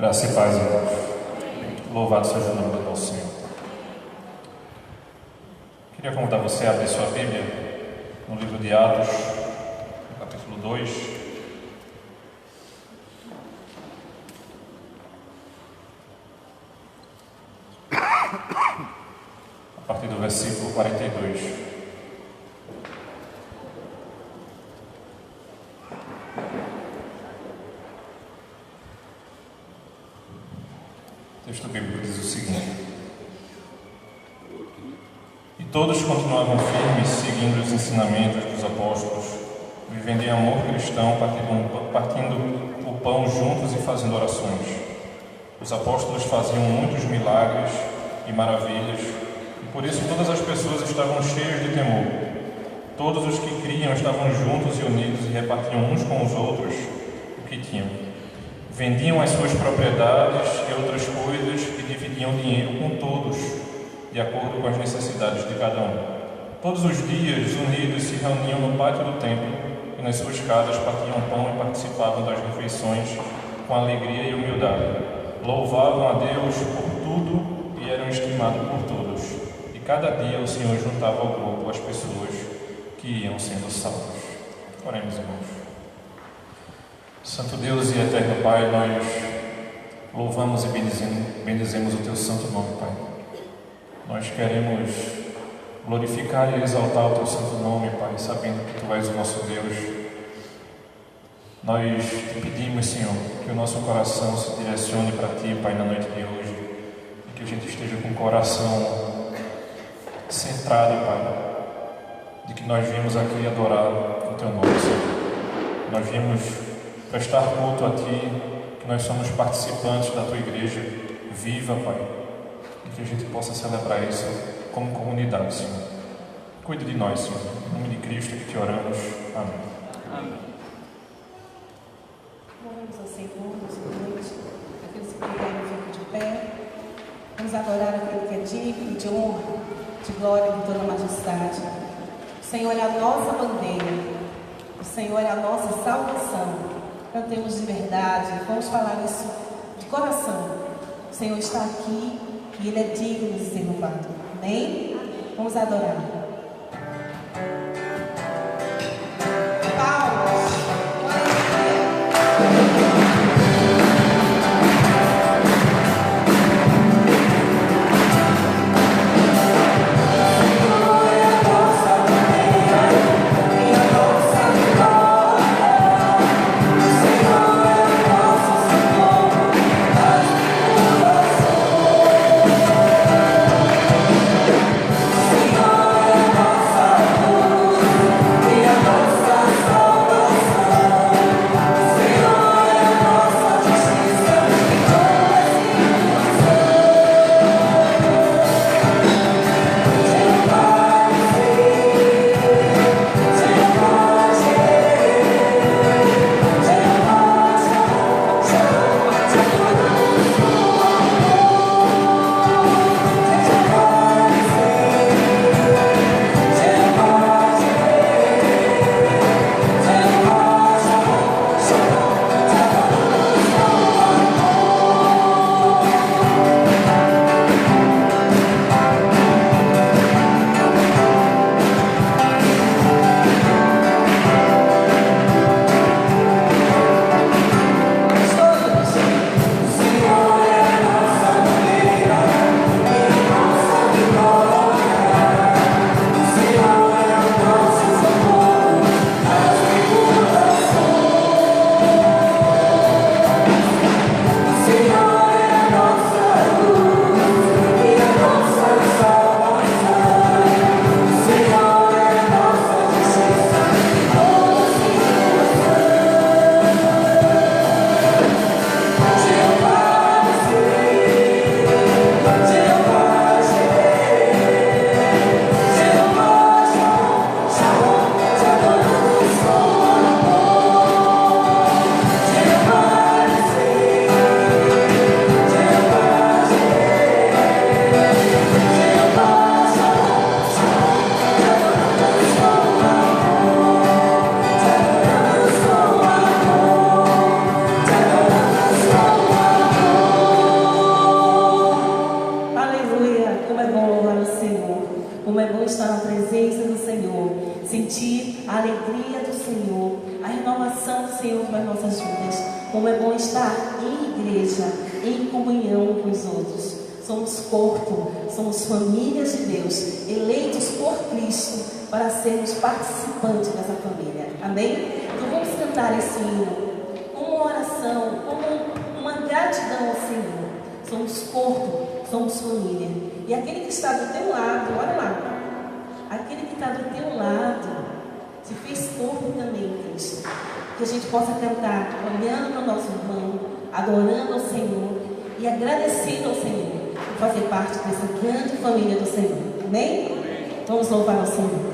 Graça e paz, irmãos. Louvado seja o nome do nosso Senhor. Queria convidar você a abrir sua Bíblia no livro de Atos, no capítulo 2. A partir do versículo 42. O texto bíblico diz o seguinte: E todos continuavam firmes, seguindo os ensinamentos dos apóstolos, vivendo em amor cristão, partindo o pão juntos e fazendo orações. Os apóstolos faziam muitos milagres e maravilhas, e por isso todas as pessoas estavam cheias de temor. Todos os que criam estavam juntos e unidos e repartiam uns com os outros o que tinham. Vendiam as suas propriedades e outras coisas e dividiam o dinheiro com todos, de acordo com as necessidades de cada um. Todos os dias, unidos, se reuniam no pátio do templo e nas suas casas partiam pão e participavam das refeições com alegria e humildade. Louvavam a Deus por tudo e eram estimados por todos. E cada dia o Senhor juntava ao grupo as pessoas que iam sendo salvas. Oremos, irmãos. Santo Deus e eterno Pai, nós louvamos e bendizemos o Teu santo nome, Pai. Nós queremos glorificar e exaltar o Teu santo nome, Pai, sabendo que Tu és o nosso Deus. Nós Te pedimos, Senhor, que o nosso coração se direcione para Ti, Pai, na noite de hoje, e que a gente esteja com o coração centrado, Pai, de que nós viemos aqui adorar o Teu nome, Senhor. Nós viemos prestar culto a Ti, que nós somos participantes da Tua igreja viva, Pai, e que a gente possa celebrar isso como comunidade, Senhor. Cuide de nós, Senhor. Em nome de Cristo que Te oramos. Amém. Amém. Louvamos ao Senhor, nessa noite. Aqueles que puderem, fiquem de pé. Vamos adorar aquele que é digno de honra, de glória e de toda majestade. O Senhor é a nossa bandeira. O Senhor é a nossa salvação. Cantemos de verdade, vamos falar isso de coração. O Senhor está aqui e Ele é digno de ser louvado. Amém? Vamos adorar. Senhor como é bom estar em igreja, em comunhão com os outros. Somos corpo, somos famílias de Deus, eleitos por Cristo para sermos participantes dessa família. Amém? Então vamos cantar esse hino como uma oração, como uma gratidão ao Senhor. Somos corpo, somos família. E aquele que está do teu lado, olha lá, aquele que está do teu lado se fez corpo também em Cristo. Que a gente possa cantar olhando para o nosso irmão, adorando ao Senhor e agradecendo ao Senhor por fazer parte dessa grande família do Senhor. Amém? Vamos louvar ao Senhor.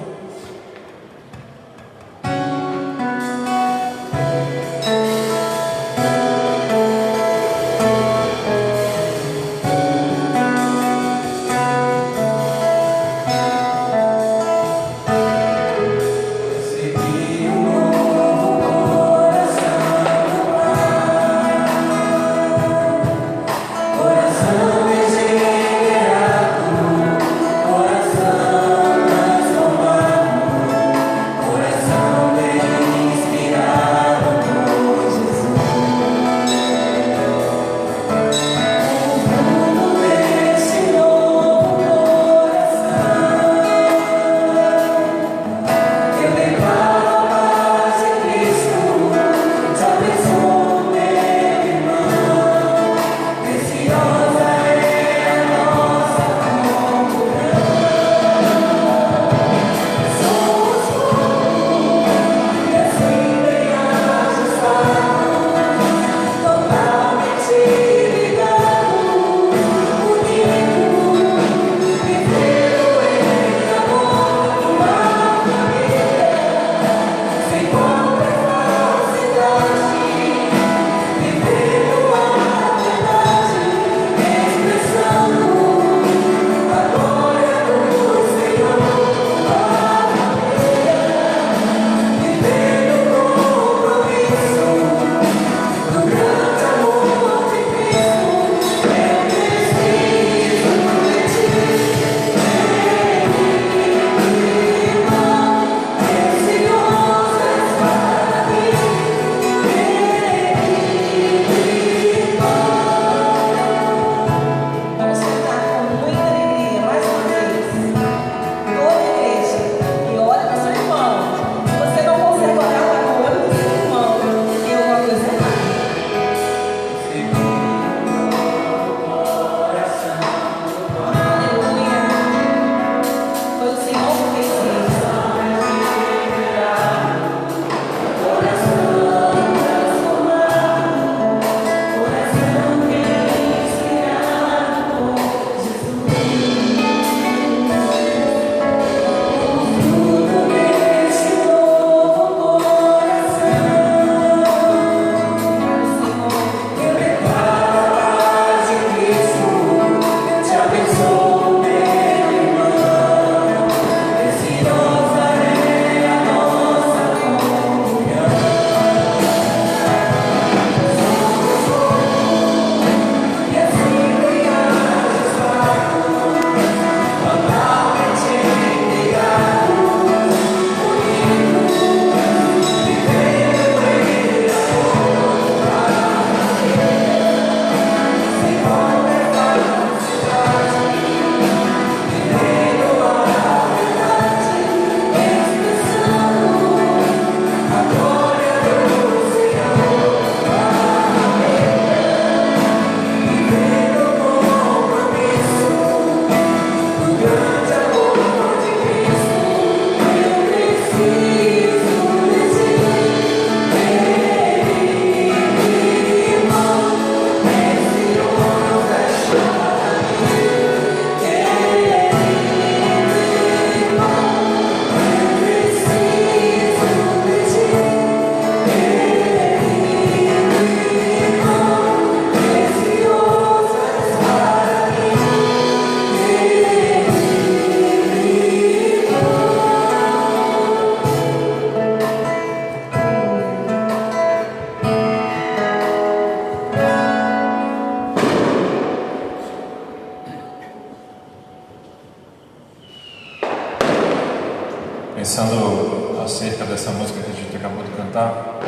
Pensando acerca dessa música que a gente acabou de cantar,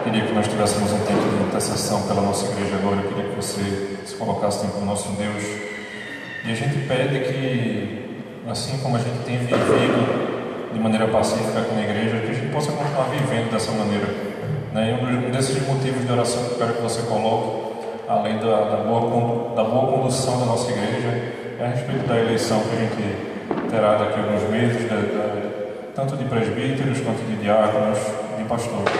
queria que nós tivéssemos um tempo de intercessão pela nossa igreja agora. Eu queria que você se colocasse diante do nosso Deus. E a gente pede que, assim como a gente tem vivido de maneira pacífica aqui na igreja, que a gente possa continuar vivendo dessa maneira. Né? E um desses motivos de oração que eu quero que você coloque, além da boa condução da nossa igreja, é a respeito da eleição que a gente terá daqui a alguns meses, tanto de presbíteros quanto de diáconos, de pastores.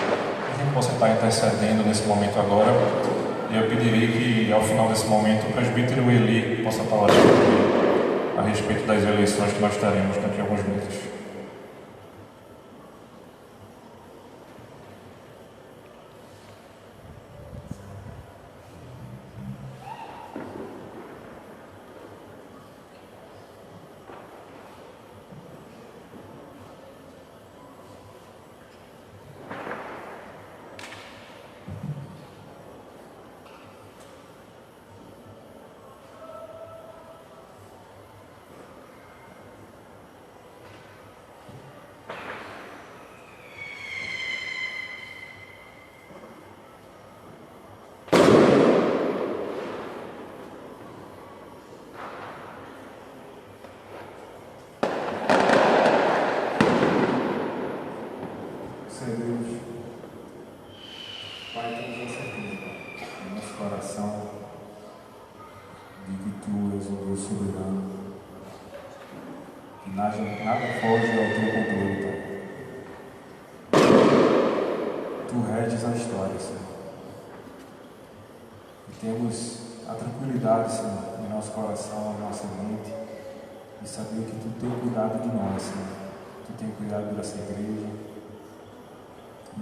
A gente possa estar intercedendo nesse momento agora, e eu pediria que ao final desse momento o presbítero Eli possa estar orando a respeito das eleições que nós teremos daqui a alguns meses. Deus, Pai, temos a certeza no nosso coração de que Tu és um Deus soberano, que nada foge ao Teu controle, Pai. Tu reges a história, Senhor. E temos a tranquilidade, Senhor, em nosso coração, em nossa mente, de saber que Tu tem cuidado de nós, Senhor. Tu tem cuidado dessa igreja. E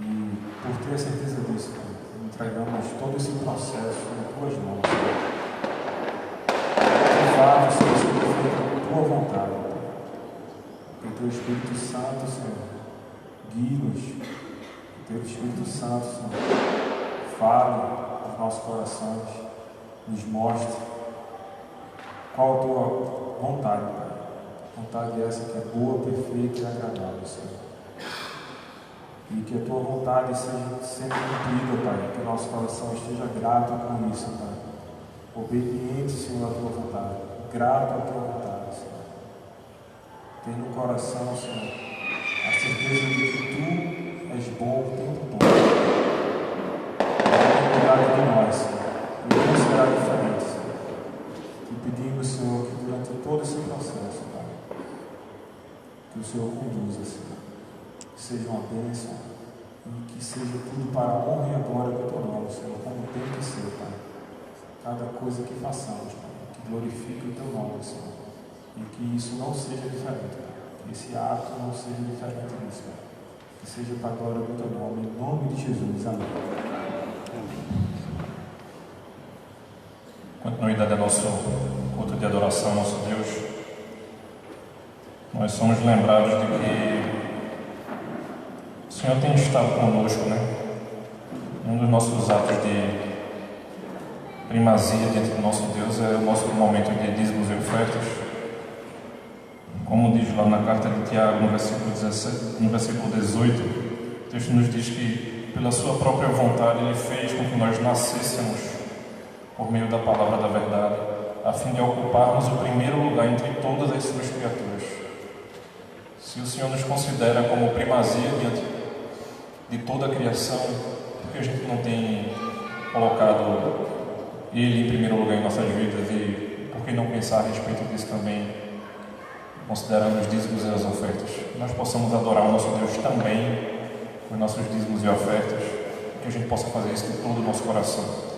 por ter a certeza disso, Pai, entregamos todo esse processo em Tuas mãos, Senhor. Que faça, Senhor, seja feita a Tua vontade, Pai. Que o Teu Espírito Santo, Senhor, guie-nos. Que o Teu Espírito Santo, Senhor, fale aos nossos corações, nos mostre qual a Tua vontade, Pai. Vontade essa que é boa, perfeita e agradável, Senhor. E que a Tua vontade seja sempre cumprida, Pai. Que o nosso coração esteja grato com isso, Pai. Obediente, Senhor, à Tua vontade. Grato à Tua vontade, Senhor. Tem no coração, Senhor, a certeza de que Tu és bom o tempo todo. Tem cuidado de nós, Senhor. E não será diferente, Senhor. E pedimos, Senhor, que durante todo esse processo, Pai, que o Senhor conduza, Senhor. Que seja uma bênção e que seja tudo para a honra e a glória do Teu nome, Senhor, como tem que ser, Pai. Cada coisa que façamos, Pai, que glorifique o Teu nome, Senhor, e que isso não seja diferente, Pai. Que esse ato não seja diferente disso, Pai. Que seja para a glória do Teu nome, em nome de Jesus. Amém. Continuidade ao nosso culto de adoração, nosso Deus. Nós somos lembrados de que o Senhor tem estado conosco, né? Um dos nossos atos de primazia diante do nosso Deus é o nosso momento de dízimos e ofertas. Como diz lá na carta de Tiago, no versículo 18, o texto nos diz que, pela Sua própria vontade, Ele fez com que nós nascêssemos por meio da palavra da verdade, a fim de ocuparmos o primeiro lugar entre todas as Suas criaturas. Se o Senhor nos considera como primazia diante de toda a criação, porque a gente não tem colocado Ele em primeiro lugar em nossas vidas, e por que não pensar a respeito disso também, considerando os dízimos e as ofertas? Nós possamos adorar o nosso Deus também com os nossos dízimos e ofertas, que a gente possa fazer isso de todo o nosso coração.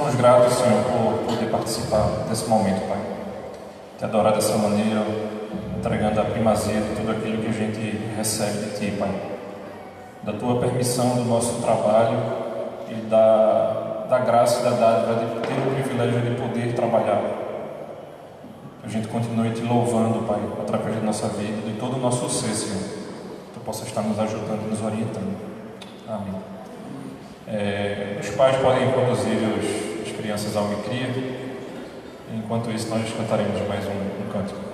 somos gratos, Senhor, por poder participar desse momento, Pai. Te adorar dessa maneira, entregando a primazia de tudo aquilo que a gente recebe de Ti, Pai. Da Tua permissão do nosso trabalho e da graça e da dádiva de ter o privilégio de poder trabalhar. Que a gente continue Te louvando, Pai, através da nossa vida, de todo o nosso ser, Senhor. Que Tu possa estar nos ajudando e nos orientando. Amém. Os pais podem conduzir as crianças ao Micria. Enquanto isso, nós cantaremos mais um cântico.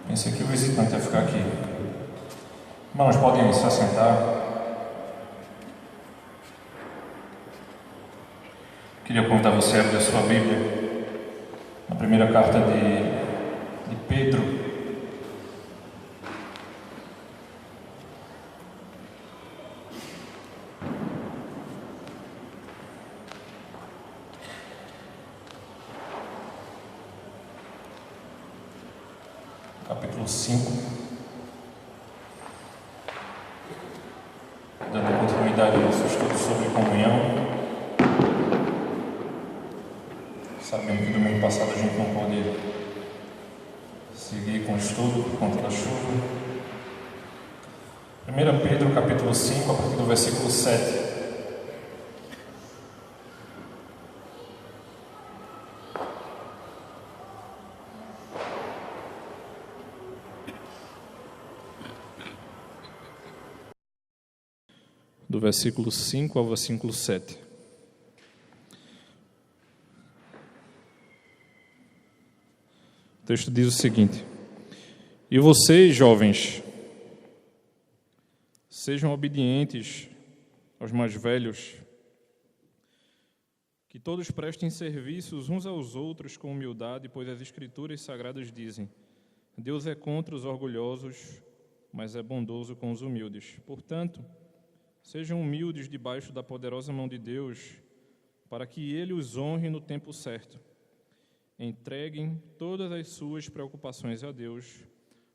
Pensei que o visitante ia ficar aqui. Irmãos, podem se assentar. Queria convidar você a abrir a sua Bíblia na primeira carta de Pedro. Capítulo 5, dando continuidade ao nosso estudo sobre comunhão, sabendo que domingo passado a gente não pôde seguir com o estudo por conta da chuva. 1 Pedro capítulo 5, a partir do versículo 7. Do versículo 5 ao versículo 7. O texto diz o seguinte: E vocês, jovens, sejam obedientes aos mais velhos, que todos prestem serviços uns aos outros com humildade, pois as Escrituras Sagradas dizem: Deus é contra os orgulhosos, mas é bondoso com os humildes. Portanto, sejam humildes debaixo da poderosa mão de Deus, para que Ele os honre no tempo certo. Entreguem todas as suas preocupações a Deus,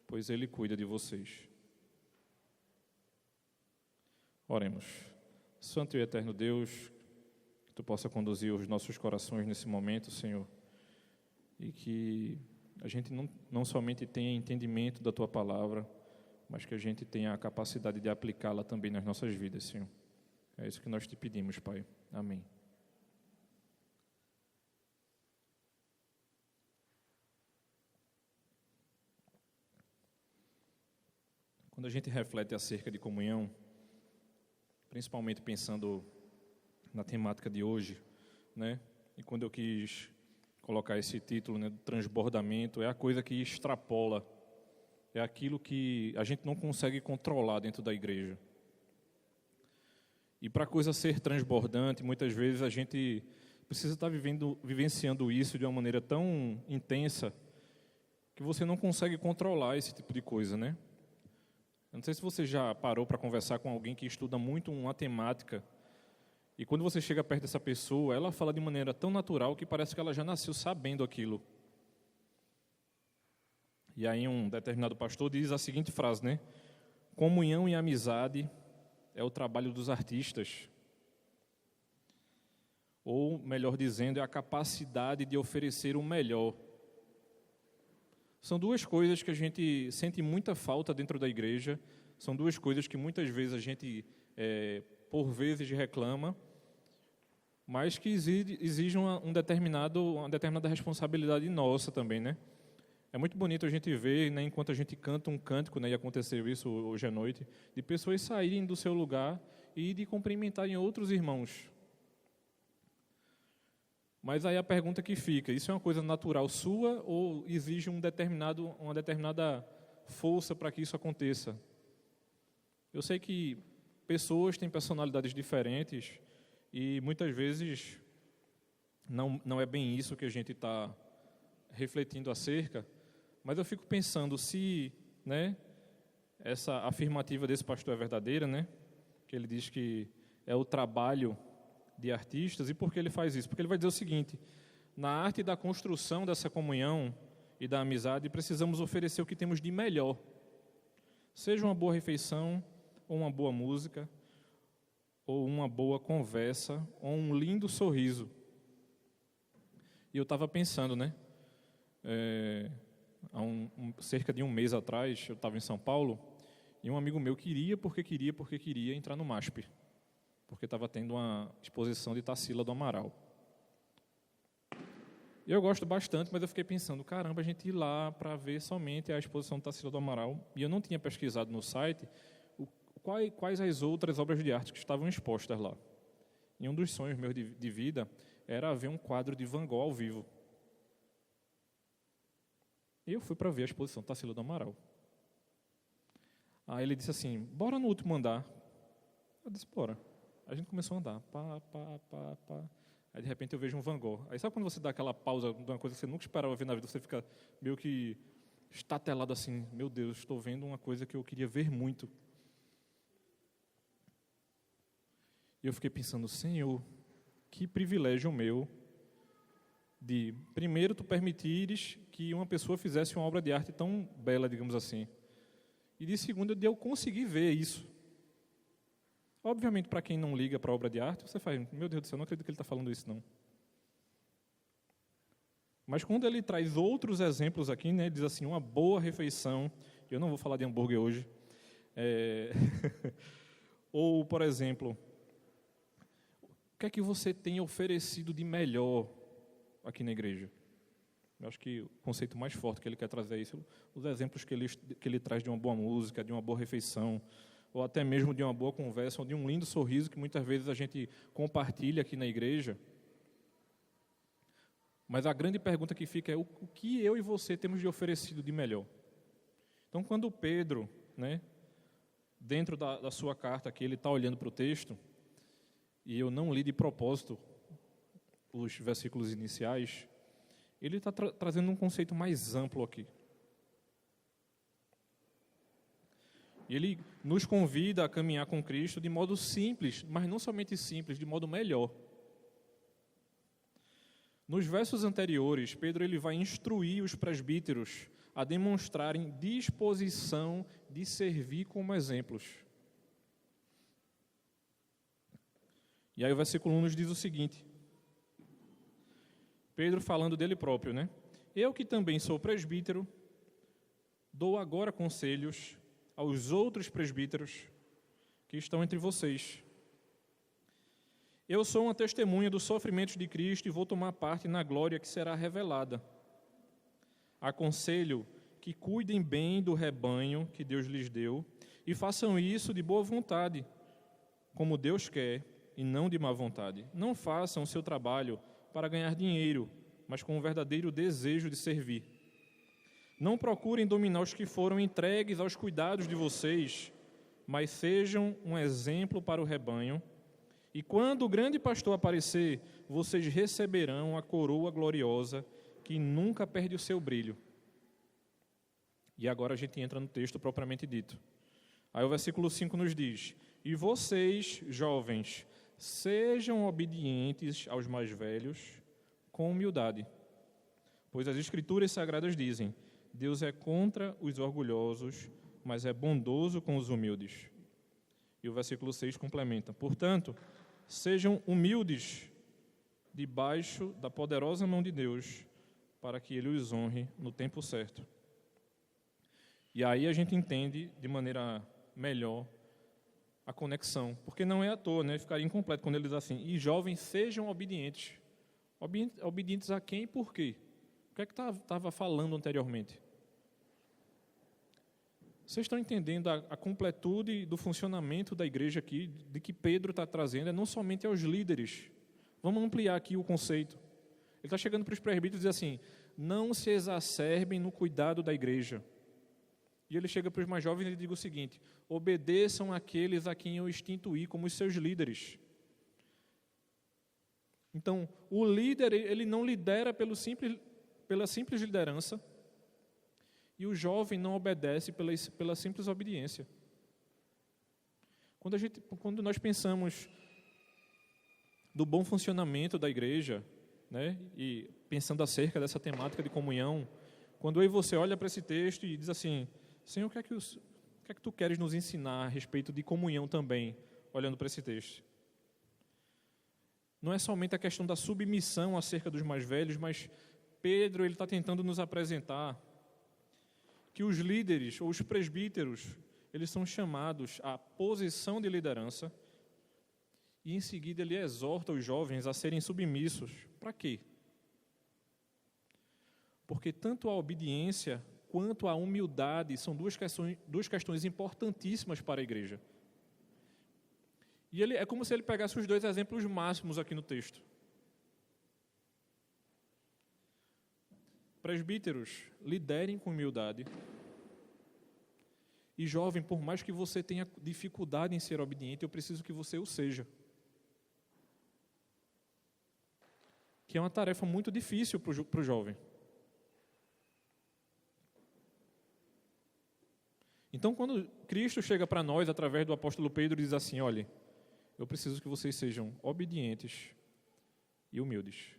pois Ele cuida de vocês. Oremos. Santo e eterno Deus, que Tu possa conduzir os nossos corações nesse momento, Senhor, e que a gente não somente tenha entendimento da Tua palavra, mas que a gente tenha a capacidade de aplicá-la também nas nossas vidas, Senhor. É isso que nós Te pedimos, Pai. Amém. Quando a gente reflete acerca de comunhão, principalmente pensando na temática de hoje, né? E quando eu quis colocar esse título, né, do transbordamento, é a coisa que extrapola, é aquilo que a gente não consegue controlar dentro da igreja. E para a coisa ser transbordante, muitas vezes a gente precisa estar vivenciando isso de uma maneira tão intensa que você não consegue controlar esse tipo de coisa, né? Eu não sei se você já parou para conversar com alguém que estuda muito uma temática e quando você chega perto dessa pessoa, ela fala de maneira tão natural que parece que ela já nasceu sabendo aquilo. E aí um determinado pastor diz a seguinte frase, né? Comunhão e amizade é o trabalho dos artistas. Ou, melhor dizendo, é a capacidade de oferecer o melhor. São duas coisas que a gente sente muita falta dentro da igreja, são duas coisas que muitas vezes a gente, por vezes, reclama, mas que exigem uma determinada responsabilidade nossa também, né? É muito bonito a gente ver, né, enquanto a gente canta um cântico, né, e aconteceu isso hoje à noite, de pessoas saírem do seu lugar e de cumprimentarem outros irmãos. Mas aí a pergunta que fica, isso é uma coisa natural sua ou exige uma determinada força para que isso aconteça? Eu sei que pessoas têm personalidades diferentes e muitas vezes não é bem isso que a gente está refletindo acerca, mas eu fico pensando se, né, essa afirmativa desse pastor é verdadeira, né, que ele diz que é o trabalho de artistas. E por que ele faz isso? Porque ele vai dizer o seguinte: na arte da construção dessa comunhão e da amizade, precisamos oferecer o que temos de melhor. Seja uma boa refeição, ou uma boa música, ou uma boa conversa, ou um lindo sorriso. E eu estava pensando, né? Cerca de um mês atrás, eu estava em São Paulo, e um amigo meu queria entrar no MASP. Porque estava tendo uma exposição de Tarsila do Amaral. E eu gosto bastante, mas eu fiquei pensando, caramba, a gente ir lá para ver somente a exposição de Tarsila do Amaral, e eu não tinha pesquisado no site quais as outras obras de arte que estavam expostas lá. E um dos sonhos meus de vida era ver um quadro de Van Gogh ao vivo. E eu fui para ver a exposição de Tarsila do Amaral. Aí ele disse assim, bora no último andar. Eu disse, bora. A gente começou a andar, pá. Aí, de repente, eu vejo um Van Gogh. Aí, sabe quando você dá aquela pausa de uma coisa que você nunca esperava ver na vida? Você fica meio que estatelado assim, meu Deus, estou vendo uma coisa que eu queria ver muito. E eu fiquei pensando, Senhor, que privilégio meu de, primeiro, Tu permitires que uma pessoa fizesse uma obra de arte tão bela, digamos assim. E, de segundo, de eu conseguir ver isso. Obviamente, para quem não liga para a obra de arte, você faz, meu Deus do céu, não acredito que ele está falando isso, não. Mas quando ele traz outros exemplos aqui, né, diz assim, uma boa refeição, eu não vou falar de hambúrguer hoje, ou, por exemplo, o que é que você tem oferecido de melhor aqui na igreja? Eu acho que o conceito mais forte que ele quer trazer é isso, os exemplos que ele traz de uma boa música, de uma boa refeição, ou até mesmo de uma boa conversa, ou de um lindo sorriso que muitas vezes a gente compartilha aqui na igreja. Mas a grande pergunta que fica é o que eu e você temos de oferecido de melhor? Então, quando Pedro, né, dentro da sua carta aqui, ele está olhando para o texto, e eu não li de propósito os versículos iniciais, ele está trazendo um conceito mais amplo aqui. E ele nos convida a caminhar com Cristo de modo simples, mas não somente simples, de modo melhor. Nos versos anteriores, Pedro ele vai instruir os presbíteros a demonstrarem disposição de servir como exemplos. E aí o versículo 1 nos diz o seguinte, Pedro falando dele próprio, né? Eu que também sou presbítero, dou agora conselhos aos outros presbíteros que estão entre vocês. Eu sou uma testemunha dos sofrimentos de Cristo e vou tomar parte na glória que será revelada. Aconselho que cuidem bem do rebanho que Deus lhes deu e façam isso de boa vontade, como Deus quer e não de má vontade. Não façam o seu trabalho para ganhar dinheiro, mas com um verdadeiro desejo de servir. Não procurem dominar os que foram entregues aos cuidados de vocês, mas sejam um exemplo para o rebanho. E quando o grande pastor aparecer, vocês receberão a coroa gloriosa que nunca perde o seu brilho. E agora a gente entra no texto propriamente dito. Aí o versículo 5 nos diz, e vocês, jovens, sejam obedientes aos mais velhos com humildade. Pois as Escrituras Sagradas dizem, Deus é contra os orgulhosos, mas é bondoso com os humildes. E o versículo 6 complementa, portanto, sejam humildes debaixo da poderosa mão de Deus, para que Ele os honre no tempo certo. E aí a gente entende de maneira melhor a conexão, porque não é à toa, né? Ficaria incompleto quando ele diz assim, e jovens sejam obedientes. Obedientes a quem e por quê? O que é que estava falando anteriormente? Vocês estão entendendo a completude do funcionamento da igreja aqui, de que Pedro está trazendo, é não somente aos líderes. Vamos ampliar aqui o conceito. Ele está chegando para os presbíteros e diz assim, não se exacerbem no cuidado da igreja. E ele chega para os mais jovens e diz o seguinte, obedeçam àqueles a quem eu instituí como os seus líderes. Então, o líder, ele não lidera pela simples liderança, e o jovem não obedece pela simples obediência. Quando nós pensamos do bom funcionamento da igreja, né, e pensando acerca dessa temática de comunhão, quando eu e você olha para esse texto e diz assim, Senhor, o que é que tu queres nos ensinar a respeito de comunhão também, olhando para esse texto? Não é somente a questão da submissão acerca dos mais velhos, mas Pedro ele está tentando nos apresentar que os líderes ou os presbíteros, eles são chamados à posição de liderança e em seguida ele exorta os jovens a serem submissos. Para quê? Porque tanto a obediência quanto a humildade são duas questões importantíssimas para a igreja. E é como se ele pegasse os dois exemplos máximos aqui no texto. Presbíteros, liderem com humildade. E jovem, por mais que você tenha dificuldade em ser obediente, eu preciso que você o seja. Que é uma tarefa muito difícil para o jovem. Então, quando Cristo chega para nós, através do apóstolo Pedro, diz assim, olha, eu preciso que vocês sejam obedientes e humildes.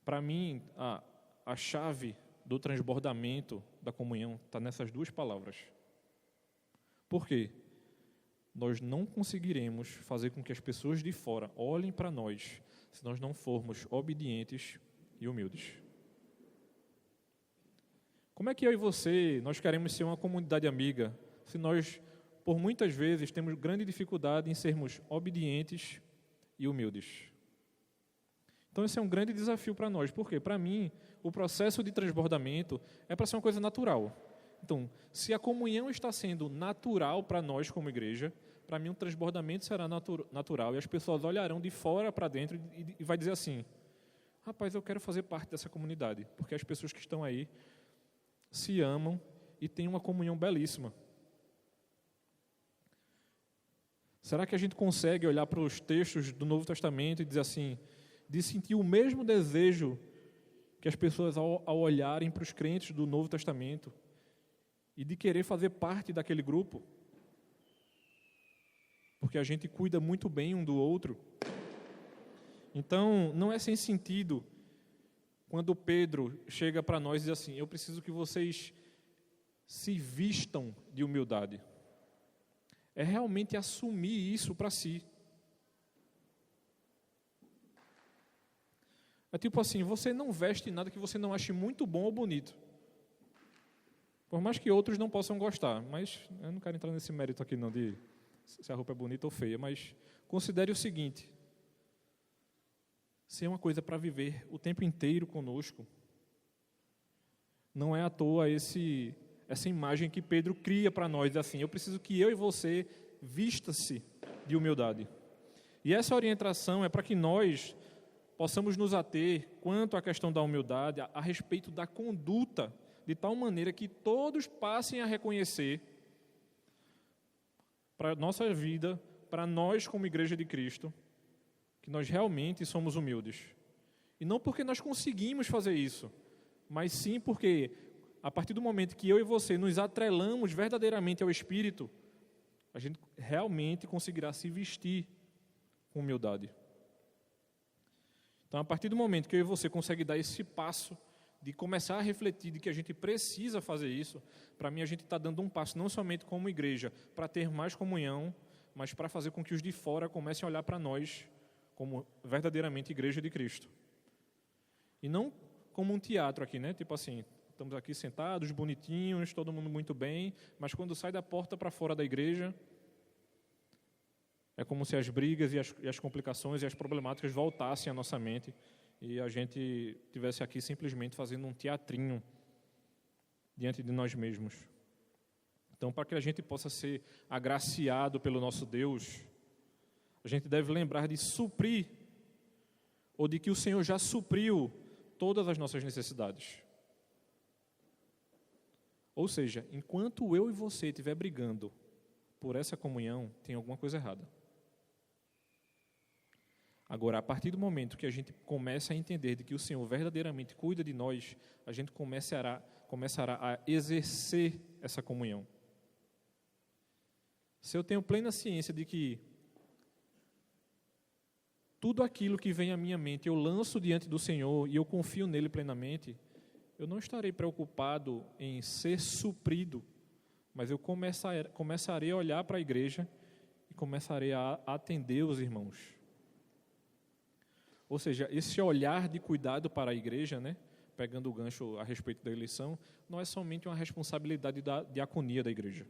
Para mim, a chave do transbordamento da comunhão está nessas duas palavras. Por quê? Nós não conseguiremos fazer com que as pessoas de fora olhem para nós se nós não formos obedientes e humildes. Como é que eu e você, nós queremos ser uma comunidade amiga, se nós, por muitas vezes, temos grande dificuldade em sermos obedientes e humildes? Então esse é um grande desafio para nós. Por quê? Para mim, o processo de transbordamento é para ser uma coisa natural. Então, se a comunhão está sendo natural para nós como igreja, para mim o transbordamento será natural e as pessoas olharão de fora para dentro e vai dizer assim, rapaz, eu quero fazer parte dessa comunidade, porque as pessoas que estão aí se amam e têm uma comunhão belíssima. Será que a gente consegue olhar para os textos do Novo Testamento e dizer assim, de sentir o mesmo desejo que as pessoas ao olharem para os crentes do Novo Testamento e de querer fazer parte daquele grupo? Porque a gente cuida muito bem um do outro. Então, não é sem sentido quando Pedro chega para nós e diz assim, eu preciso que vocês se vistam de humildade. é realmente assumir isso para si. É tipo assim, você não veste nada que você não ache muito bom ou bonito. Por mais que outros não possam gostar, mas eu não quero entrar nesse mérito aqui não, de se a roupa é bonita ou feia, mas considere o seguinte: se é uma coisa para viver o tempo inteiro conosco, não é à toa essa imagem que Pedro cria para nós, assim, eu preciso que eu e você vista-se de humildade. E essa orientação é para que nós possamos nos ater quanto à questão da humildade, a respeito da conduta, de tal maneira que todos passem a reconhecer para a nossa vida, para nós como Igreja de Cristo, que nós realmente somos humildes. E não porque nós conseguimos fazer isso, mas sim porque, a partir do momento que eu e você nos atrelamos verdadeiramente ao Espírito, a gente realmente conseguirá se vestir com humildade. Então, a partir do momento que eu e você conseguem dar esse passo de começar a refletir de que a gente precisa fazer isso, para mim a gente está dando um passo não somente como igreja, para ter mais comunhão, mas para fazer com que os de fora comecem a olhar para nós como verdadeiramente Igreja de Cristo. E não como um teatro aqui, né? Tipo assim, estamos aqui sentados, bonitinhos, todo mundo muito bem, mas quando sai da porta para fora da igreja, é como se as brigas e as complicações e as problemáticas voltassem à nossa mente e a gente estivesse aqui simplesmente fazendo um teatrinho diante de nós mesmos. Então, para que a gente possa ser agraciado pelo nosso Deus, a gente deve lembrar de suprir, ou de que o Senhor já supriu todas as nossas necessidades. Ou seja, enquanto eu e você estiver brigando por essa comunhão, tem alguma coisa errada. Agora, a partir do momento que a gente começa a entender de que o Senhor verdadeiramente cuida de nós, a gente começará a exercer essa comunhão. Se eu tenho plena ciência de que tudo aquilo que vem à minha mente eu lanço diante do Senhor e eu confio nele plenamente, eu não estarei preocupado em ser suprido, mas eu começarei a olhar para a igreja e começarei a atender os irmãos. Ou seja, esse olhar de cuidado para a igreja, né, pegando o gancho a respeito da eleição, não é somente uma responsabilidade da diaconia da igreja.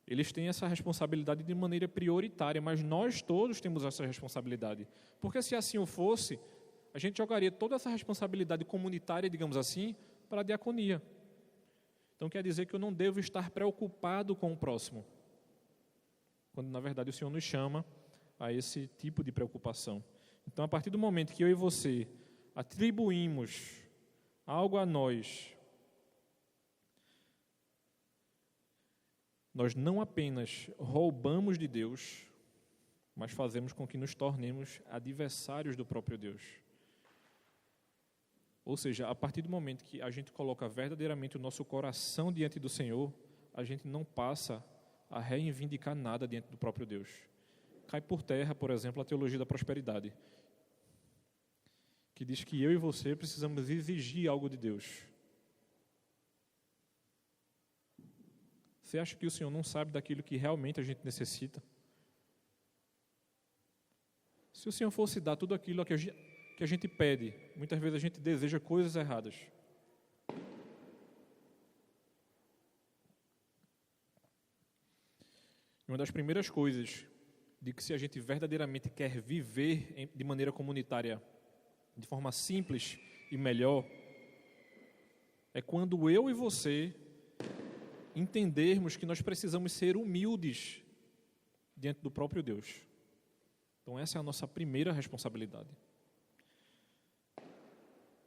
Eles têm essa responsabilidade de maneira prioritária, mas nós todos temos essa responsabilidade. Porque se assim o fosse, a gente jogaria toda essa responsabilidade comunitária, digamos assim, para a diaconia. Então quer dizer que eu não devo estar preocupado com o próximo, quando na verdade o Senhor nos chama a esse tipo de preocupação. Então, a partir do momento que eu e você atribuímos algo a nós, nós não apenas roubamos de Deus, mas fazemos com que nos tornemos adversários do próprio Deus. Ou seja, a partir do momento que a gente coloca verdadeiramente o nosso coração diante do Senhor, a gente não passa a reivindicar nada diante do próprio Deus. Cai por terra, por exemplo, a teologia da prosperidade, que diz que eu e você precisamos exigir algo de Deus. Você acha que o Senhor não sabe daquilo que realmente a gente necessita? Se o Senhor fosse dar tudo aquilo que a gente pede, muitas vezes a gente deseja coisas erradas. Uma das primeiras coisas de que se a gente verdadeiramente quer viver de maneira comunitária, de forma simples e melhor, é quando eu e você entendermos que nós precisamos ser humildes diante do próprio Deus. Então essa é a nossa primeira responsabilidade.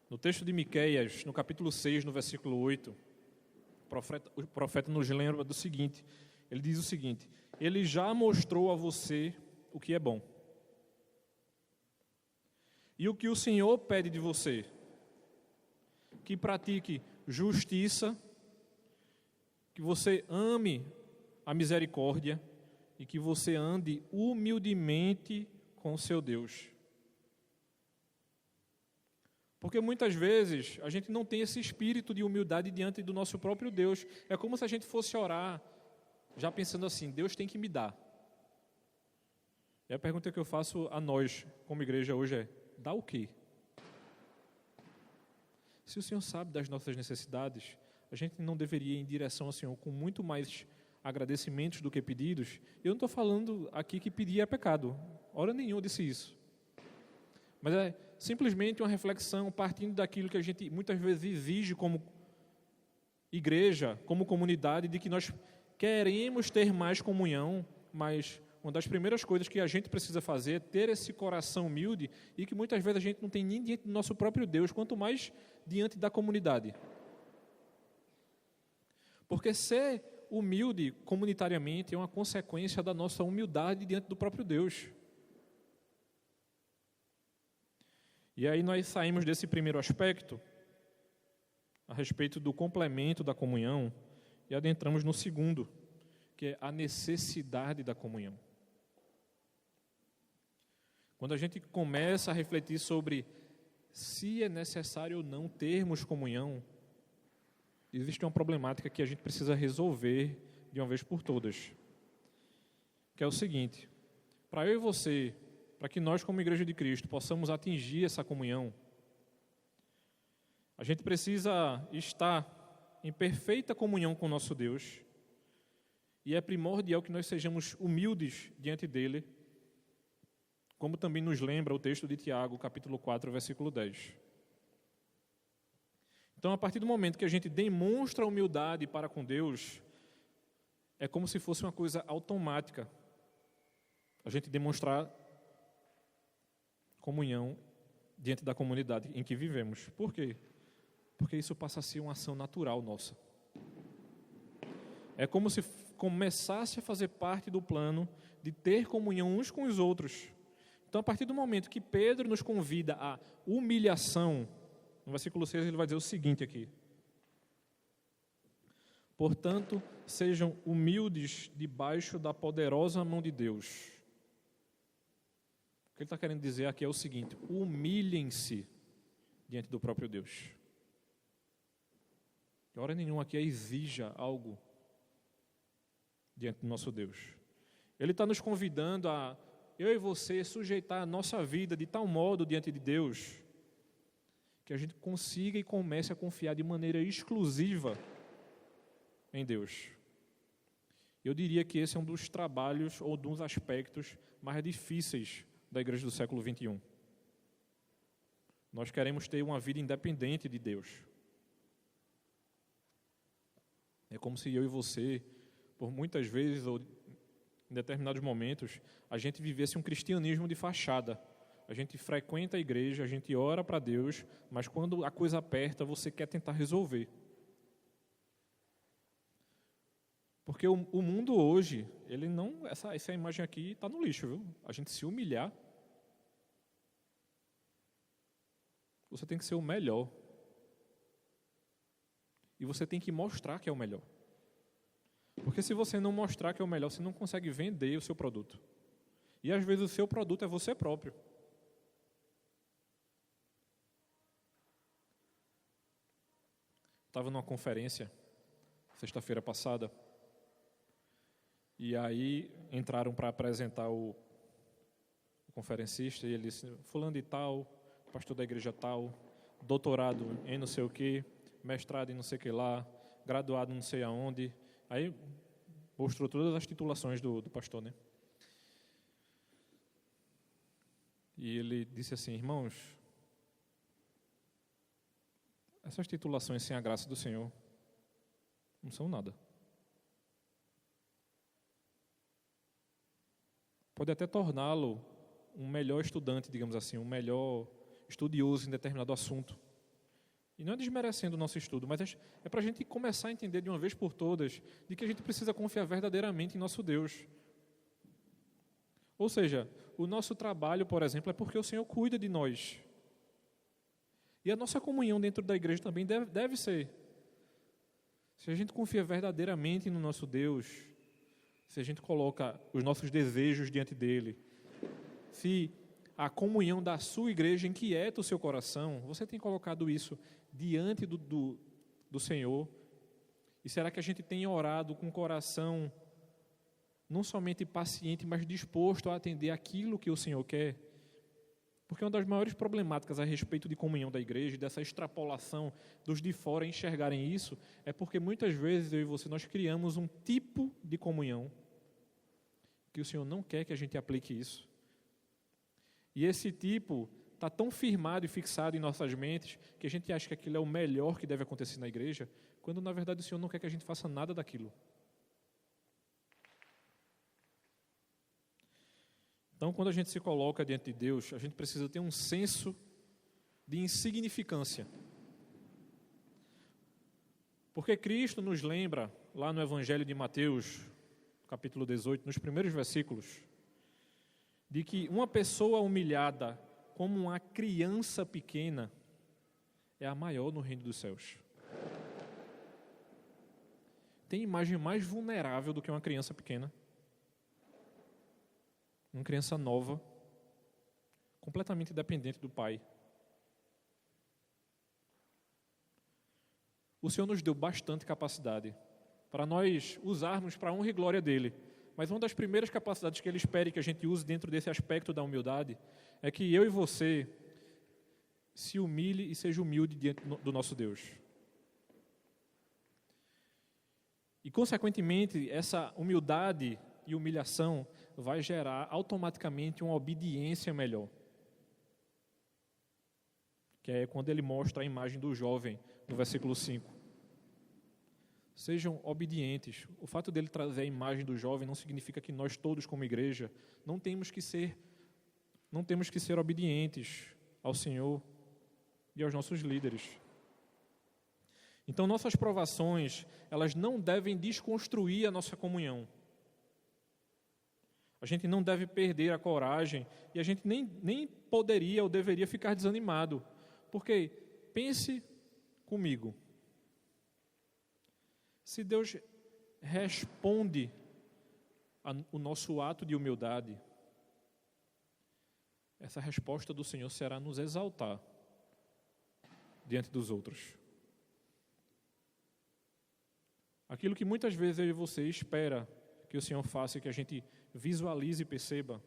No texto de Miqueias, no capítulo 6, no versículo 8, o profeta nos lembra do seguinte, ele diz o seguinte: ele já mostrou a você o que é bom. E o que o Senhor pede de você? Que pratique justiça, que você ame a misericórdia e que você ande humildemente com o seu Deus. Porque muitas vezes a gente não tem esse espírito de humildade diante do nosso próprio Deus. É como se a gente fosse orar já pensando assim, Deus tem que me dar. E a pergunta que eu faço a nós, como igreja hoje é, dá o quê? Se o Senhor sabe das nossas necessidades, a gente não deveria ir em direção ao Senhor com muito mais agradecimentos do que pedidos. Eu não estou falando aqui que pedir é pecado. Hora nenhuma eu disse isso. Mas é simplesmente uma reflexão partindo daquilo que a gente muitas vezes exige como igreja, como comunidade, de que nós queremos ter mais comunhão, mas uma das primeiras coisas que a gente precisa fazer é ter esse coração humilde e que muitas vezes a gente não tem nem diante do nosso próprio Deus, quanto mais diante da comunidade. Porque ser humilde comunitariamente é uma consequência da nossa humildade diante do próprio Deus. E aí nós saímos desse primeiro aspecto, a respeito do complemento da comunhão, e adentramos no segundo, que é a necessidade da comunhão. Quando a gente começa a refletir sobre se é necessário ou não termos comunhão, existe uma problemática que a gente precisa resolver de uma vez por todas, que é o seguinte: para eu e você, para que nós como Igreja de Cristo possamos atingir essa comunhão, a gente precisa estar em perfeita comunhão com o nosso Deus, e é primordial que nós sejamos humildes diante dEle, como também nos lembra o texto de Tiago, capítulo 4, versículo 10. Então, a partir do momento que a gente demonstra humildade para com Deus, é como se fosse uma coisa automática a gente demonstrar comunhão diante da comunidade em que vivemos. Por quê? Porque isso passa a ser uma ação natural nossa. É como se começasse a fazer parte do plano de ter comunhão uns com os outros. Então, a partir do momento que Pedro nos convida à humilhação, no versículo 6 ele vai dizer o seguinte aqui: portanto, sejam humildes debaixo da poderosa mão de Deus. O que ele está querendo dizer aqui é o seguinte: humilhem-se diante do próprio Deus. De hora nenhuma aqui exija algo diante do nosso Deus. Ele está nos convidando a, eu e você, sujeitar a nossa vida de tal modo diante de Deus que a gente consiga e comece a confiar de maneira exclusiva em Deus. Eu diria que esse é um dos trabalhos ou dos aspectos mais difíceis da igreja do século XXI. Nós queremos ter uma vida independente de Deus. É como se eu e você, por muitas vezes, ou em determinados momentos, a gente vivesse um cristianismo de fachada. A gente frequenta a igreja, a gente ora para Deus, mas quando a coisa aperta, você quer tentar resolver. Porque o mundo hoje, ele não, essa imagem aqui está no lixo, viu? A gente se humilhar, você tem que ser o melhor. E você tem que mostrar que é o melhor. Porque se você não mostrar que é o melhor, você não consegue vender o seu produto. E às vezes o seu produto é você próprio. Estava numa conferência, sexta-feira passada, e aí entraram para apresentar o conferencista, e ele disse: fulano de tal, pastor da igreja tal, doutorado em não sei o que, mestrado em não sei o que lá, graduado em não sei aonde. Aí mostrou todas as titulações do pastor, né? E ele disse assim: irmãos, essas titulações sem a graça do Senhor não são nada. Pode até torná-lo um melhor estudante, digamos assim, um melhor estudioso em determinado assunto. E não é desmerecendo o nosso estudo, mas é para a gente começar a entender de uma vez por todas de que a gente precisa confiar verdadeiramente em nosso Deus. Ou seja, o nosso trabalho, por exemplo, é porque o Senhor cuida de nós. E a nossa comunhão dentro da igreja também deve ser. Se a gente confia verdadeiramente no nosso Deus, se a gente coloca os nossos desejos diante dEle, se a comunhão da sua igreja inquieta o seu coração, você tem colocado isso diante do Senhor? E será que a gente tem orado com o coração não somente paciente, mas disposto a atender aquilo que o Senhor quer. Porque uma das maiores problemáticas a respeito de comunhão da igreja, dessa extrapolação dos de fora enxergarem isso, é porque muitas vezes eu e você, nós criamos um tipo de comunhão que o Senhor não quer que a gente aplique isso. E esse tipo está tão firmado e fixado em nossas mentes que a gente acha que aquilo é o melhor que deve acontecer na igreja, quando na verdade o Senhor não quer que a gente faça nada daquilo. Então, quando a gente se coloca diante de Deus, a gente precisa ter um senso de insignificância. Porque Cristo nos lembra, lá no Evangelho de Mateus, capítulo 18, nos primeiros versículos, de que uma pessoa humilhada como uma criança pequena é a maior no reino dos céus. Tem imagem mais vulnerável do que uma criança pequena? Uma criança nova, completamente dependente do pai. O Senhor nos deu bastante capacidade para nós usarmos para a honra e glória dEle. Mas uma das primeiras capacidades que Ele espera que a gente use dentro desse aspecto da humildade é que eu e você se humilhe e seja humilde diante do nosso Deus. E, consequentemente, essa humildade e humilhação vai gerar automaticamente uma obediência melhor. Que é quando ele mostra a imagem do jovem, no versículo 5. Sejam obedientes. O fato dele trazer a imagem do jovem não significa que nós todos, como igreja, não temos que ser obedientes ao Senhor e aos nossos líderes. Então, nossas provações, elas não devem desconstruir a nossa comunhão. A gente não deve perder a coragem e a gente nem poderia ou deveria ficar desanimado. Porque, pense comigo, se Deus responde o nosso ato de humildade, essa resposta do Senhor será nos exaltar diante dos outros. Aquilo que muitas vezes eu e você espera que o Senhor faça e que a gente visualize e perceba,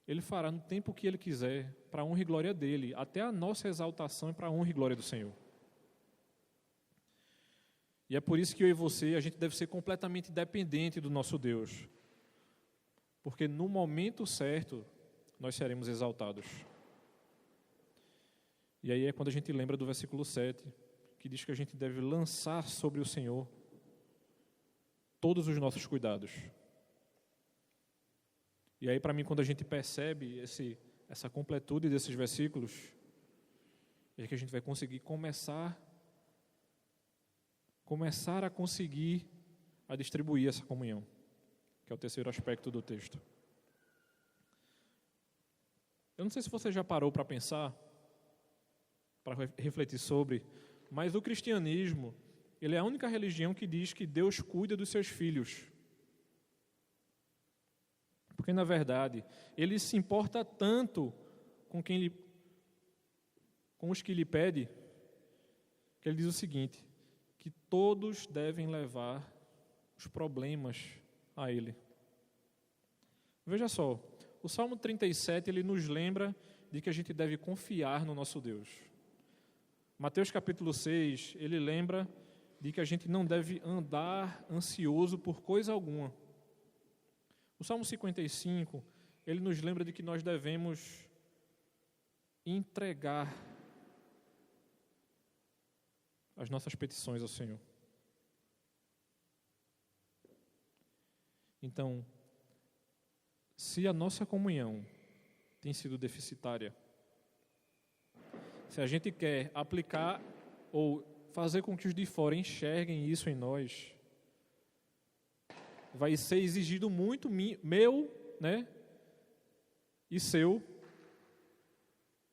Ele fará no tempo que Ele quiser, para a honra e glória dEle, até a nossa exaltação e para a honra e glória do Senhor. E é por isso que eu e você, a gente deve ser completamente dependente do nosso Deus. Porque no momento certo, nós seremos exaltados. E aí é quando a gente lembra do versículo 7, que diz que a gente deve lançar sobre o Senhor todos os nossos cuidados. E aí, para mim, quando a gente percebe essa completude desses versículos, é que a gente vai conseguir começar a conseguir a distribuir essa comunhão, que é o terceiro aspecto do texto. Eu não sei se você já parou para pensar, para refletir sobre, mas o cristianismo, ele é a única religião que diz que Deus cuida dos seus filhos. Porque, na verdade, Ele se importa tanto com os que Lhe pede, que Ele diz o seguinte, que todos devem levar os problemas a Ele. Veja só, o Salmo 37, ele nos lembra de que a gente deve confiar no nosso Deus. Mateus capítulo 6, ele lembra de que a gente não deve andar ansioso por coisa alguma. O Salmo 55, ele nos lembra de que nós devemos entregar as nossas petições ao Senhor. Então, se a nossa comunhão tem sido deficitária, se a gente quer aplicar ou fazer com que os de fora enxerguem isso em nós, vai ser exigido muito meu, e seu,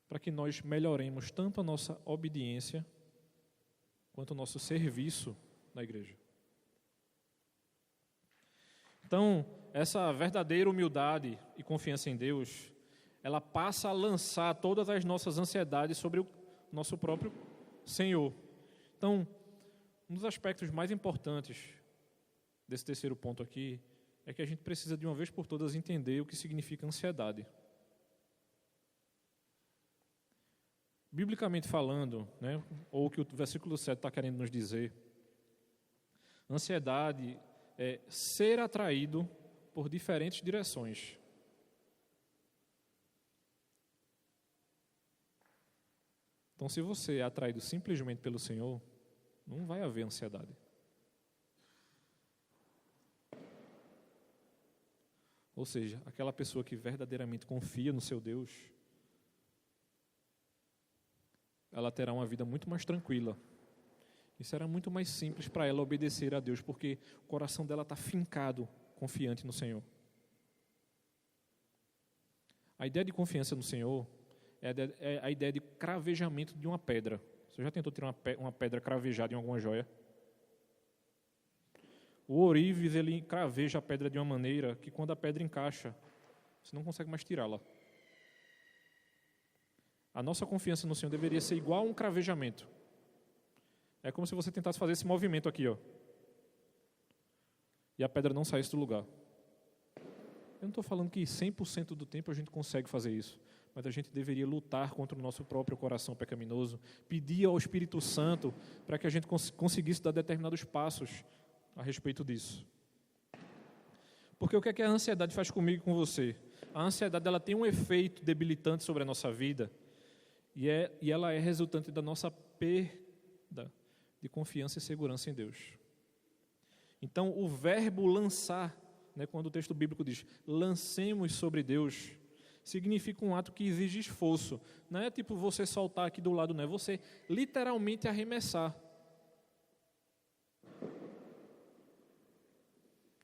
para que nós melhoremos tanto a nossa obediência quanto o nosso serviço na igreja. Então, essa verdadeira humildade e confiança em Deus, ela passa a lançar todas as nossas ansiedades sobre o nosso próprio Senhor. Então, um dos aspectos mais importantes desse terceiro ponto aqui é que a gente precisa de uma vez por todas entender o que significa ansiedade. Biblicamente falando, né, ou o que o versículo 7 está querendo nos dizer, ansiedade é ser atraído por diferentes direções. Então, se você é atraído simplesmente pelo Senhor, não vai haver ansiedade. Ou seja, aquela pessoa que verdadeiramente confia no seu Deus, ela terá uma vida muito mais tranquila. E será muito mais simples para ela obedecer a Deus, porque o coração dela está fincado, confiante no Senhor. A ideia de confiança no Senhor é a ideia de cravejamento de uma pedra. Você já tentou tirar uma pedra cravejada em alguma joia? O ourives, ele craveja a pedra de uma maneira que quando a pedra encaixa, você não consegue mais tirá-la. A nossa confiança no Senhor deveria ser igual a um cravejamento. É como se você tentasse fazer esse movimento aqui, ó, e a pedra não saísse do lugar. Eu não estou falando que 100% do tempo a gente consegue fazer isso, mas a gente deveria lutar contra o nosso próprio coração pecaminoso, pedir ao Espírito Santo para que a gente conseguisse dar determinados passos a respeito disso. Porque o que é que a ansiedade faz comigo e com você? A ansiedade, ela tem um efeito debilitante sobre a nossa vida e ela é resultante da nossa perda de confiança e segurança em Deus. Então, o verbo lançar, né, quando o texto bíblico diz lancemos sobre Deus, significa um ato que exige esforço. Não é tipo você soltar aqui do lado, não é você literalmente arremessar.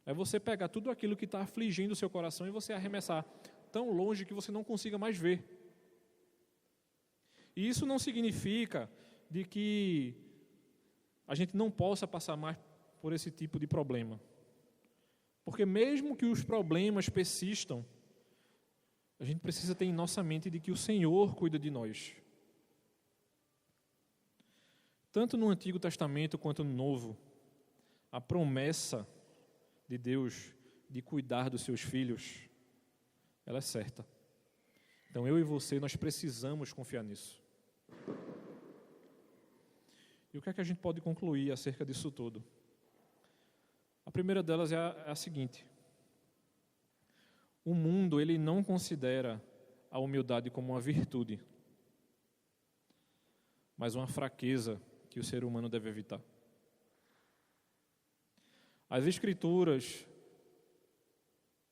É você pegar tudo aquilo que está afligindo o seu coração e você arremessar tão longe que você não consiga mais ver. E isso não significa de que a gente não possa passar mais por esse tipo de problema. Porque mesmo que os problemas persistam, a gente precisa ter em nossa mente de que o Senhor cuida de nós. Tanto no Antigo Testamento quanto no Novo, a promessa de Deus de cuidar dos seus filhos, ela é certa. Então eu e você, nós precisamos confiar nisso. E o que é que a gente pode concluir acerca disso tudo? A primeira delas é a seguinte: o mundo, ele não considera a humildade como uma virtude, mas uma fraqueza que o ser humano deve evitar. As Escrituras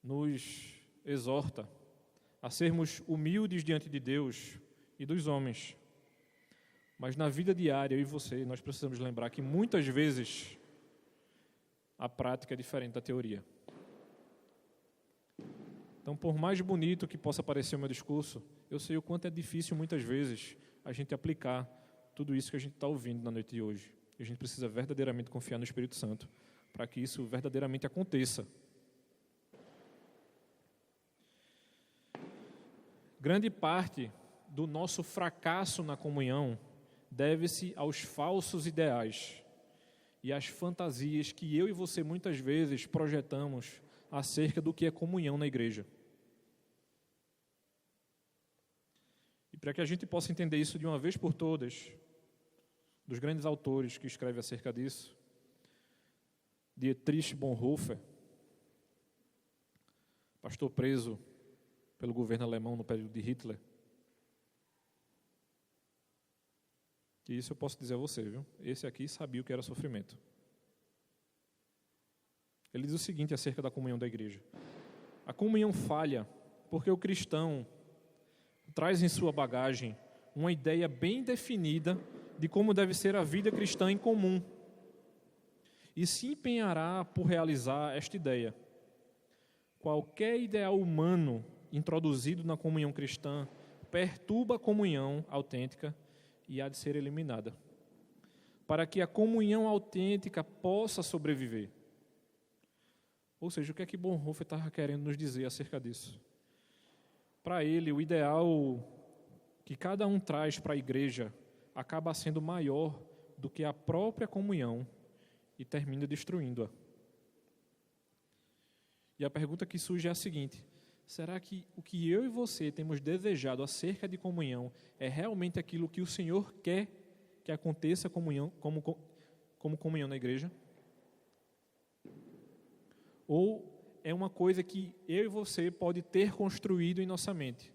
nos exortam a sermos humildes diante de Deus e dos homens. Mas na vida diária, eu e você, nós precisamos lembrar que muitas vezes a prática é diferente da teoria. Então, por mais bonito que possa parecer o meu discurso, eu sei o quanto é difícil muitas vezes a gente aplicar tudo isso que a gente está ouvindo na noite de hoje. E a gente precisa verdadeiramente confiar no Espírito Santo para que isso verdadeiramente aconteça. Grande parte do nosso fracasso na comunhão deve-se aos falsos ideais e às fantasias que eu e você muitas vezes projetamos acerca do que é comunhão na igreja. E para que a gente possa entender isso de uma vez por todas, dos grandes autores que escrevem acerca disso, Dietrich Bonhoeffer, pastor preso pelo governo alemão no período de Hitler. E isso eu posso dizer a você, viu? Esse aqui sabia o que era sofrimento. Ele diz o seguinte acerca da comunhão da igreja: a comunhão falha porque o cristão traz em sua bagagem uma ideia bem definida de como deve ser a vida cristã em comum e se empenhará por realizar esta ideia. Qualquer ideal humano introduzido na comunhão cristã perturba a comunhão autêntica e há de ser eliminada, para que a comunhão autêntica possa sobreviver. Ou seja, o que é que Bonhoeffer estava querendo nos dizer acerca disso? Para ele, o ideal que cada um traz para a igreja acaba sendo maior do que a própria comunhão e termina destruindo-a. E a pergunta que surge é a seguinte: será que o que eu e você temos desejado acerca de comunhão é realmente aquilo que o Senhor quer que aconteça como comunhão na igreja? Ou é uma coisa que eu e você pode ter construído em nossa mente?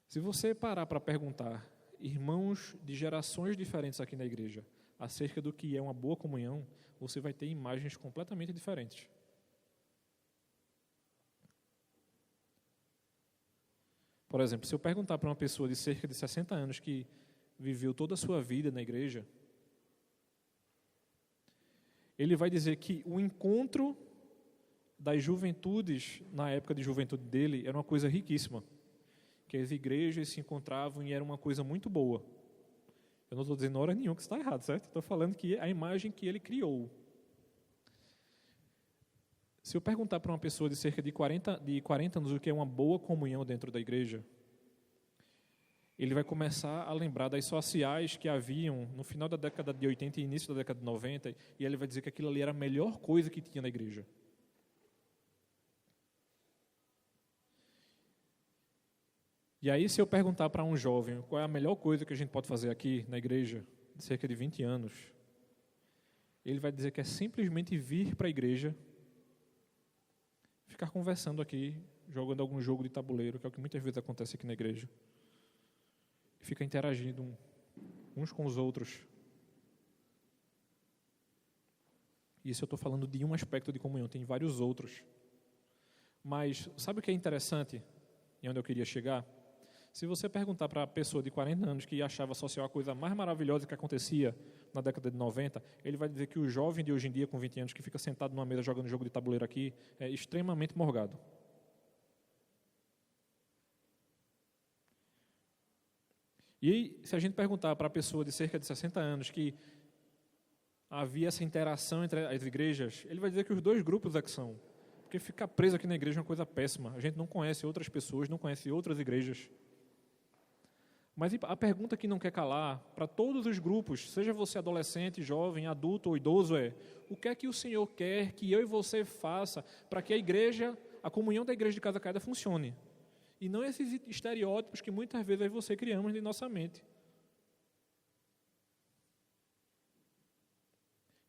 Se você parar para perguntar irmãos de gerações diferentes aqui na igreja acerca do que é uma boa comunhão, você vai ter imagens completamente diferentes. Por exemplo, se eu perguntar para uma pessoa de cerca de 60 anos que viveu toda a sua vida na igreja, ele vai dizer que o encontro das juventudes, na época de juventude dele, era uma coisa riquíssima. Que as igrejas se encontravam e era uma coisa muito boa. Eu não estou dizendo hora nenhuma que está errado, certo? Estou falando que é a imagem que ele criou. Se eu perguntar para uma pessoa de cerca de 40 anos o que é uma boa comunhão dentro da igreja, ele vai começar a lembrar das sociais que haviam no final da década de 80 e início da década de 90, e ele vai dizer que aquilo ali era a melhor coisa que tinha na igreja. E aí, se eu perguntar para um jovem qual é a melhor coisa que a gente pode fazer aqui na igreja, de cerca de 20 anos, ele vai dizer que é simplesmente vir para a igreja, ficar conversando aqui, jogando algum jogo de tabuleiro, que é o que muitas vezes acontece aqui na igreja, e ficar interagindo uns com os outros. Isso eu estou falando de um aspecto de comunhão, tem vários outros. Mas sabe o que é interessante e onde eu queria chegar? Se você perguntar para a pessoa de 40 anos que achava social a coisa mais maravilhosa que acontecia na década de 90, ele vai dizer que o jovem de hoje em dia, com 20 anos, que fica sentado numa mesa jogando jogo de tabuleiro aqui, é extremamente morgado. E se a gente perguntar para a pessoa de cerca de 60 anos que havia essa interação entre as igrejas, ele vai dizer que os dois grupos é que são. Porque ficar preso aqui na igreja é uma coisa péssima. A gente não conhece outras pessoas, não conhece outras igrejas. Mas a pergunta que não quer calar, para todos os grupos, seja você adolescente, jovem, adulto ou idoso, é: o que é que o Senhor quer que eu e você faça para que a igreja, a comunhão da igreja de Casa Caída funcione? E não esses estereótipos que muitas vezes eu e você criamos em nossa mente.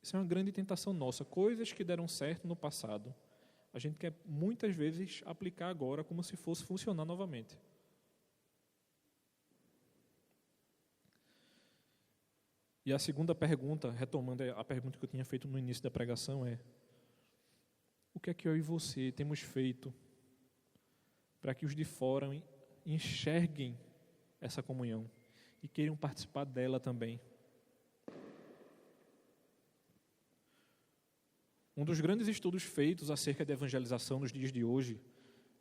Isso é uma grande tentação nossa. Coisas que deram certo no passado, a gente quer muitas vezes aplicar agora como se fosse funcionar novamente. E a segunda pergunta, retomando a pergunta que eu tinha feito no início da pregação, é: o que é que eu e você temos feito para que os de fora enxerguem essa comunhão e queiram participar dela também? Um dos grandes estudos feitos acerca de evangelização nos dias de hoje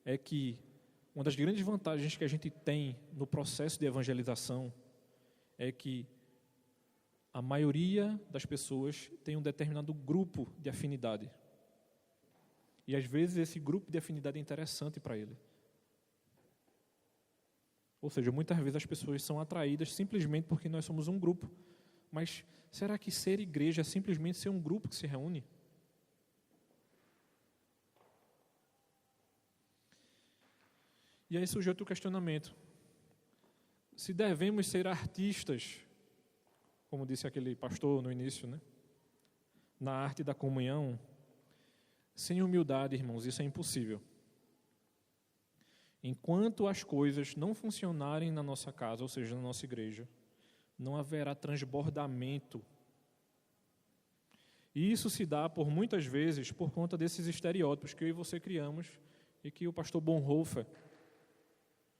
é que uma das grandes vantagens que a gente tem no processo de evangelização é que a maioria das pessoas tem um determinado grupo de afinidade. E às vezes esse grupo de afinidade é interessante para ele. Ou seja, muitas vezes as pessoas são atraídas simplesmente porque nós somos um grupo. Mas será que ser igreja é simplesmente ser um grupo que se reúne? E aí surge outro questionamento. Se devemos ser artistas, como disse aquele pastor no início, né? Na arte da comunhão, sem humildade, irmãos, isso é impossível. Enquanto as coisas não funcionarem na nossa casa, ou seja, na nossa igreja, não haverá transbordamento. E isso se dá, por muitas vezes, por conta desses estereótipos que eu e você criamos e que o pastor Bonhoeffer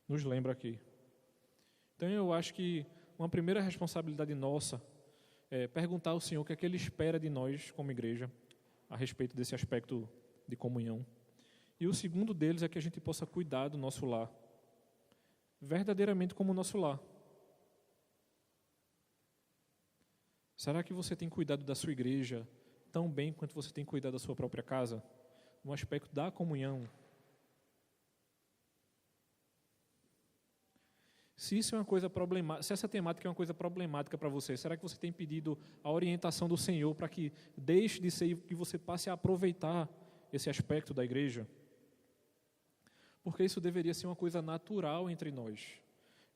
nos lembra aqui. Então eu acho que uma primeira responsabilidade nossa é perguntar ao Senhor o que é que Ele espera de nós como igreja a respeito desse aspecto de comunhão. E o segundo deles é que a gente possa cuidar do nosso lar, verdadeiramente como o nosso lar. Será que você tem cuidado da sua igreja tão bem quanto você tem cuidado da sua própria casa? No aspecto da comunhão. Se isso é uma coisa problemática, se essa temática é uma coisa problemática para você, será que você tem pedido a orientação do Senhor para que deixe de ser e que você passe a aproveitar esse aspecto da igreja? Porque isso deveria ser uma coisa natural entre nós.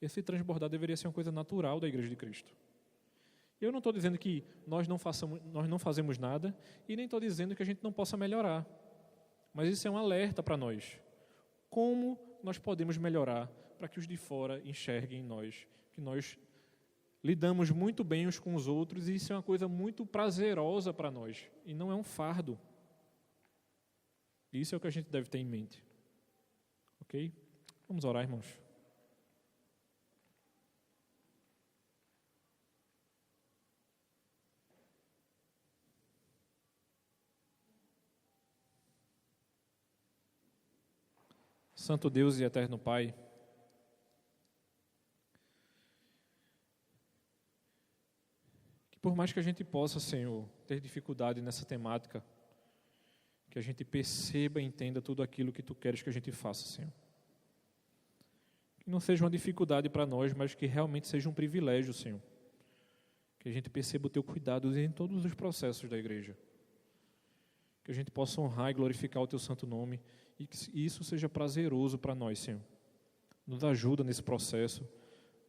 Esse transbordar deveria ser uma coisa natural da Igreja de Cristo. Eu não estou dizendo que nós não fazemos nada e nem estou dizendo que a gente não possa melhorar. Mas isso é um alerta para nós. Como nós podemos melhorar para que os de fora enxerguem em nós, que nós lidamos muito bem uns com os outros e isso é uma coisa muito prazerosa para nós e não é um fardo. Isso é o que a gente deve ter em mente. Ok? Vamos orar, irmãos. Santo Deus e eterno Pai, que por mais que a gente possa, Senhor, ter dificuldade nessa temática, que a gente perceba e entenda tudo aquilo que Tu queres que a gente faça, Senhor. Que não seja uma dificuldade para nós, mas que realmente seja um privilégio, Senhor. Que a gente perceba o Teu cuidado em todos os processos da igreja. Que a gente possa honrar e glorificar o Teu santo nome e que isso seja prazeroso para nós, Senhor. Nos ajuda nesse processo,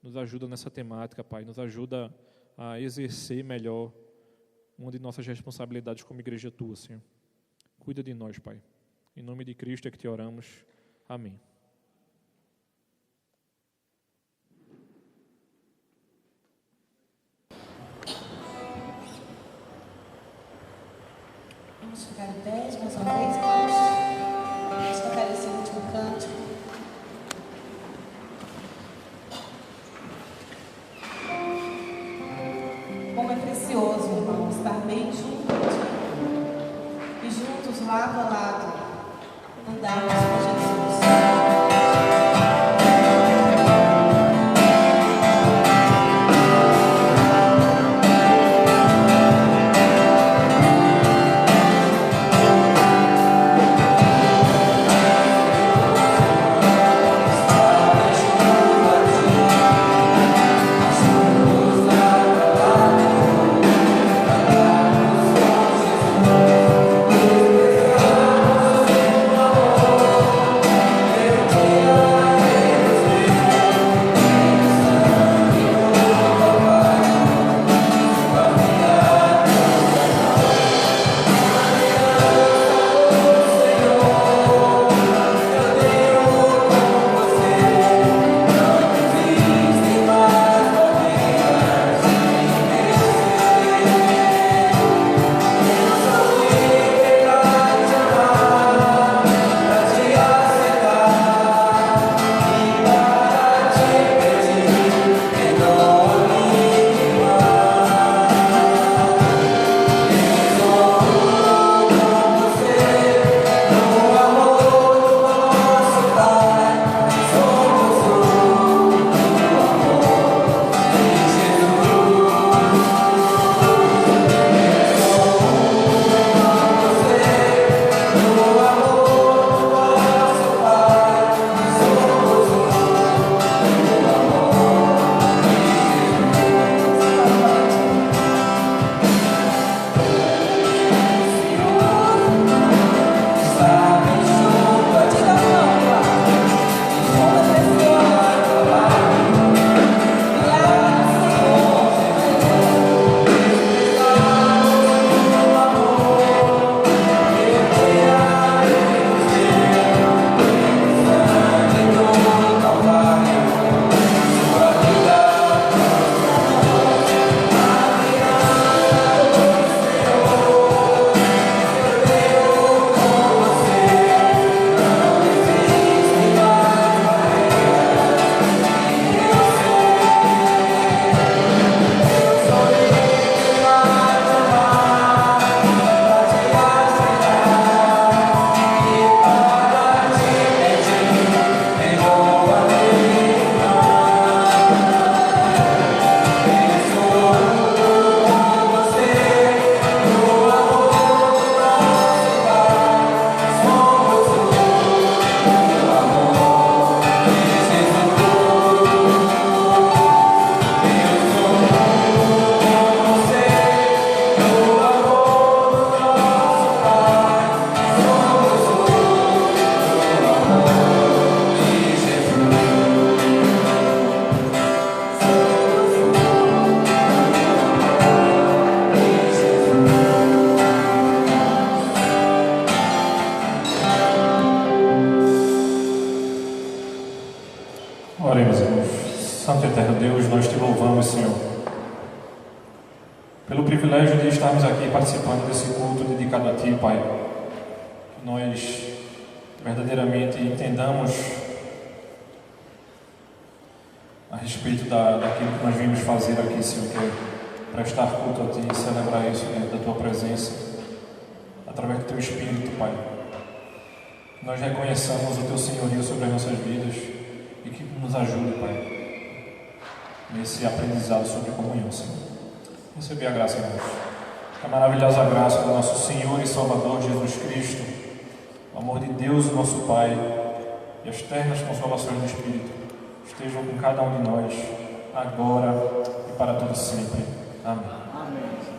nos ajuda nessa temática, Pai, nos ajuda a exercer melhor uma de nossas responsabilidades como igreja Tua, Senhor. Cuida de nós, Pai. Em nome de Cristo é que Te oramos. Amém. Vamos ficar em pé mais uma vez, vamos tocar esse último cântico. Como é precioso, irmão, estar bem junto e juntos, lado a lado, andarmos com Jesus. Santo e eterno Deus, nós te louvamos, Senhor, pelo privilégio de estarmos aqui participando desse culto dedicado a Ti, Pai. Que nós verdadeiramente entendamos a respeito daquilo que nós vimos fazer aqui, Senhor, que é prestar culto a Ti e celebrar isso dentro da Tua presença, através do Teu Espírito, Pai. Que nós reconheçamos o Teu senhorio sobre as nossas vidas e que nos ajude, Pai, nesse aprendizado sobre comunhão, Senhor. Receber a graça, irmãos. A maravilhosa graça do nosso Senhor e Salvador Jesus Cristo, o amor de Deus, o nosso Pai, e as ternas consolações do Espírito estejam com cada um de nós, agora e para todo sempre. Amém. Amém.